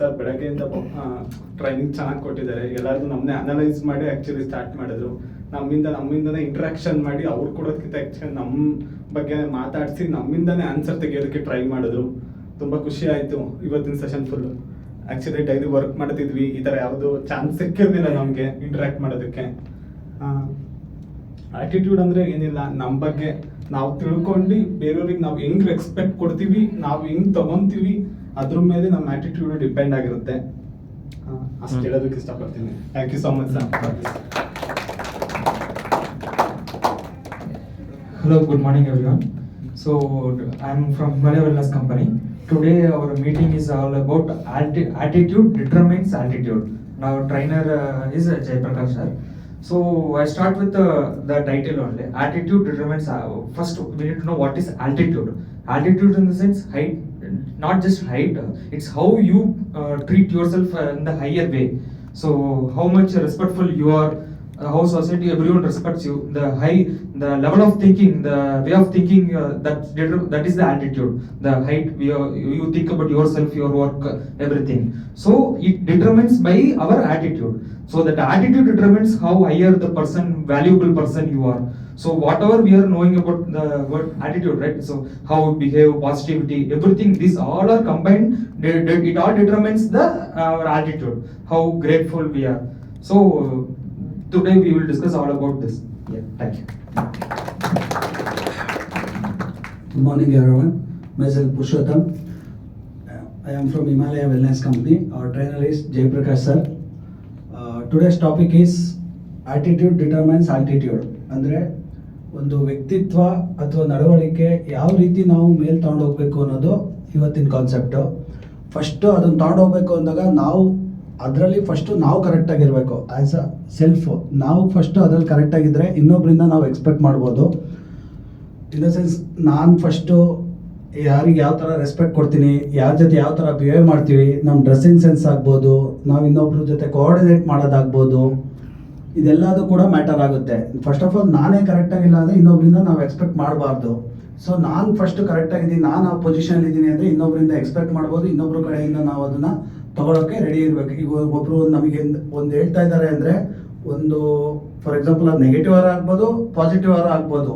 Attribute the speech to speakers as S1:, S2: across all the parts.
S1: Sir ಬೆಳಗ್ಗೆಯಿಂದ training ಚೆನ್ನಾಗಿ ಕೊಟ್ಟಿದ್ದಾರೆ. ಎಲ್ಲರಿಗೂ ನಮ್ಮನ್ನೇ ಅನಲೈಸ್ ಮಾಡಿ ಆ್ಯಕ್ಚುಲಿ ಸ್ಟಾರ್ಟ್ ಮಾಡಿದ್ರು. ನಮ್ಮಿಂದನೇ ಇಂಟ್ರಾಕ್ಷನ್ ಮಾಡಿ ಅವ್ರು ಕೊಡೋದಕ್ಕಿಂತ ಆ್ಯಕ್ಚುಲಿ ನಮ್ಮ ಬಗ್ಗೆ ಮಾತಾಡಿಸಿ ನಮ್ಮಿಂದನೇ ಆನ್ಸರ್ ತೆಗೆಯೋದಕ್ಕೆ ಟ್ರೈ ಮಾಡಿದ್ರು. ತುಂಬ ಖುಷಿ ಆಯಿತು ಇವತ್ತಿನ session full. Actually daily work ಮಾಡ್ತಿದ್ವಿ, ಈ ಥರ ಯಾವುದೋ ಚಾನ್ಸ್ ಸಿಕ್ಕಿರಲಿಲ್ಲ ನಮಗೆ ಇಂಟ್ರ್ಯಾಕ್ಟ್ ಮಾಡೋದಕ್ಕೆ. ಆ್ಯಟಿಟ್ಯೂಡ್ ಅಂದರೆ ಏನಿಲ್ಲ, ನಮ್ಮ ಬಗ್ಗೆ ನಾವು ತಿಳ್ಕೊಂಡು ಬೇರೆಯವ್ರಿಗೆ ನಾವು ಹೆಂಗೆ ರೆಸ್ಪೆಕ್ಟ್ ಕೊಡ್ತೀವಿ, ನಾವು ಹೆಂಗೆ ತೊಗೊತೀವಿ, ಅದ್ರ ಮೇಲೆ ನಮ್ಮ ಆ್ಯಟಿಟ್ಯೂಡ್ ಡಿಪೆಂಡ್ ಆಗಿರುತ್ತೆ. ಅಷ್ಟು ಹೇಳೋದಕ್ಕೆ ಇಷ್ಟಪಡ್ತೀನಿ. Thank you so much sir.
S2: Hello, good morning everyone. So I am from Himalaya Wellness Company. Today our meeting is all about attitude determines altitude. Now trainer is Jay Prakash sir. So I start with the title only. Attitude determines. First we need to know what is altitude. Altitude in the sense height, not just height. It's how you treat yourself in the higher way. So how much respectful you are. How society, everyone respects you, the level of thinking, the way of thinking, that is the altitude, the height you think about yourself, your work, everything. So it determines by our attitude. So that attitude determines how higher the person, valuable person you are. So whatever we are knowing about the word attitude, right? So how we behave, positivity, everything, these all are combined. It all determines our attitude, how grateful we are. So today we will discuss all about this. Yeah, thank you.
S3: Good morning everyone. Myself Purushottam. I am from Himalaya Wellness Company. Our trainer is Jay Prakash sir. Today's topic is attitude determines altitude. ಅಂದರೆ ಒಂದು ವ್ಯಕ್ತಿತ್ವ ಅಥವಾ ನಡವಳಿಕೆ ಯಾವ ರೀತಿ ನಾವು ಮೇಲೆ ತಗೊಂಡು ಹೋಗ್ಬೇಕು ಅನ್ನೋದು ಇವತ್ತಿನ ಕಾನ್ಸೆಪ್ಟು. ಫಸ್ಟು ಅದನ್ನು ತಗೊಂಡು ಹೋಗ್ಬೇಕು ಅಂದಾಗ ಅದರಲ್ಲಿ ಫಸ್ಟು ನಾವು ಕರೆಕ್ಟಾಗಿರಬೇಕು. ಆ್ಯಸ್ ಅ ಸೆಲ್ಫು ನಾವು ಫಸ್ಟು ಅದರಲ್ಲಿ ಕರೆಕ್ಟಾಗಿದ್ದರೆ ಇನ್ನೊಬ್ಬರಿಂದ ನಾವು ಎಕ್ಸ್ಪೆಕ್ಟ್ ಮಾಡ್ಬೋದು. ಇನ್ ದ ಸೆನ್ಸ್ ನಾನು ಫಸ್ಟು ಯಾರಿಗೆ ಯಾವ ಥರ ರೆಸ್ಪೆಕ್ಟ್ ಕೊಡ್ತೀನಿ, ಯಾರ ಜೊತೆ ಯಾವ ಥರ ಬಿಹೇವ್ ಮಾಡ್ತೀವಿ, ನಮ್ಮ ಡ್ರೆಸ್ಸಿಂಗ್ ಸೆನ್ಸ್ ಆಗ್ಬೋದು, ನಾವು ಇನ್ನೊಬ್ರ ಜೊತೆ ಕೋಆರ್ಡಿನೇಟ್ ಮಾಡೋದಾಗ್ಬೋದು, ಇದೆಲ್ಲದೂ ಕೂಡ ಮ್ಯಾಟರ್ ಆಗುತ್ತೆ. ಫಸ್ಟ್ ಆಫ್ ಆಲ್ ನಾನೇ ಕರೆಕ್ಟಾಗಿಲ್ಲ ಅಂದರೆ ಇನ್ನೊಬ್ಬರಿಂದ ನಾವು ಎಕ್ಸ್ಪೆಕ್ಟ್ ಮಾಡಬಾರ್ದು. ಸೊ ನಾನು ಫಸ್ಟು ಕರೆಕ್ಟಾಗಿದ್ದೀನಿ, ನಾನು ಆ ಪೊಸಿಷನ್ ಇದ್ದೀನಿ ಅಂದರೆ ಇನ್ನೊಬ್ಬರಿಂದ ಎಕ್ಸ್ಪೆಕ್ಟ್ ಮಾಡ್ಬೋದು, ಇನ್ನೊಬ್ಬರ ಕಡೆಯಿಂದ ನಾವು ಅದನ್ನು ತೊಗೊಳೋಕ್ಕೆ ರೆಡಿ ಇರಬೇಕು. ಈಗ ಒಬ್ಬರು ನಮಗೆ ಒಂದು ಹೇಳ್ತಾ ಇದ್ದಾರೆ ಅಂದರೆ ಒಂದು ಫಾರ್ ಎಕ್ಸಾಂಪಲ್ ಅದು ನೆಗೆಟಿವ್ ಆಗ್ಬೋದು, ಪಾಸಿಟಿವ್ ಆಗ್ಬೋದು.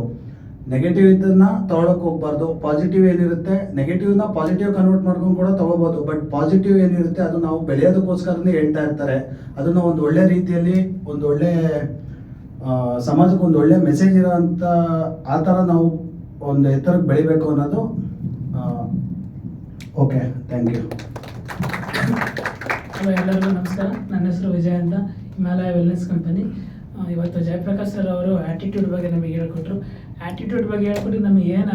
S3: ನೆಗೆಟಿವ್ ಇದನ್ನು ತೊಗೊಳಕ್ಕೆ ಹೋಗ್ಬಾರ್ದು. ಪಾಸಿಟಿವ್ ಏನಿರುತ್ತೆ, ನೆಗೆಟಿವ್ನ ಪಾಸಿಟಿವ್ ಕನ್ವರ್ಟ್ ಮಾಡ್ಕೊಂಡು ಕೂಡ ತೊಗೋಬೋದು. ಬಟ್ ಪಾಸಿಟಿವ್ ಏನಿರುತ್ತೆ ಅದು ನಾವು ಬೆಳೆಯೋದಕ್ಕೋಸ್ಕರನೇ ಹೇಳ್ತಾ ಇರ್ತಾರೆ. ಅದನ್ನು ಒಂದು ಒಳ್ಳೆ ರೀತಿಯಲ್ಲಿ, ಒಂದು ಒಳ್ಳೆ ಸಮಾಜಕ್ಕೆ ಒಂದು ಒಳ್ಳೆ ಮೆಸೇಜ್ ಇರೋಂಥ ಆ ಥರ ನಾವು ಒಂದು ಎತ್ತರಕ್ಕೆ ಬೆಳಿಬೇಕು ಅನ್ನೋದು. Okay, thank you.
S4: ಹಲೋ, ಎಲ್ಲರಿಗೂ ನಮಸ್ಕಾರ. ನನ್ನ ಹೆಸರು ವಿಜಯ್ ಅಂತ, ಹಿಮಾಲಯ ವೆಲ್ನೆಸ್ ಕಂಪನಿ. ಇವತ್ತು ಜಯಪ್ರಕಾಶ್ ಸರ್ ಅವರು ಆ್ಯಟಿಟ್ಯೂಡ್ ಬಗ್ಗೆ ನಮಗೆ ಹೇಳ್ಕೊಟ್ರು. ಆ್ಯಟಿಟ್ಯೂಡ್ ಬಗ್ಗೆ ಹೇಳ್ಕೊಟ್ಟು ನಮಗೆ ಏನು